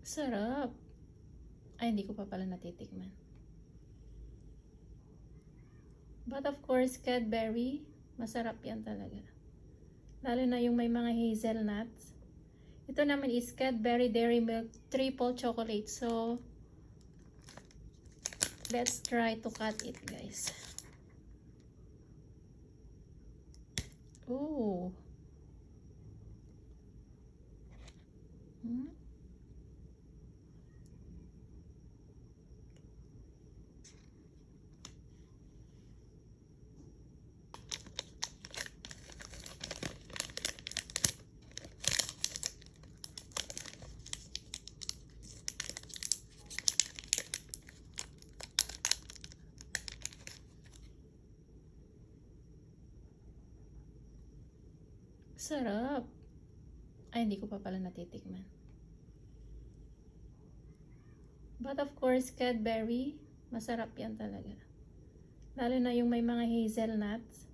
Sarap. Ay, hindi ko pa pala natitikman. But of course, Cadbury, masarap yan talaga. Lalo na yung may mga hazelnuts. Ito naman is Cadbury Dairy Milk Triple Chocolate. So, let's try to cut it, guys. Ooh. Sarap. Ay, hindi ko pa pala natitikman. But of course, Cadbury, masarap yan talaga. Lalo na yung may mga hazelnuts.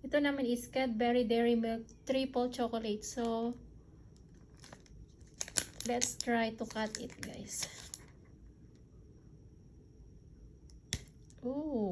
Ito naman is Cadbury Dairy Milk Triple Chocolate. So, let's try to cut it, guys. Ooh.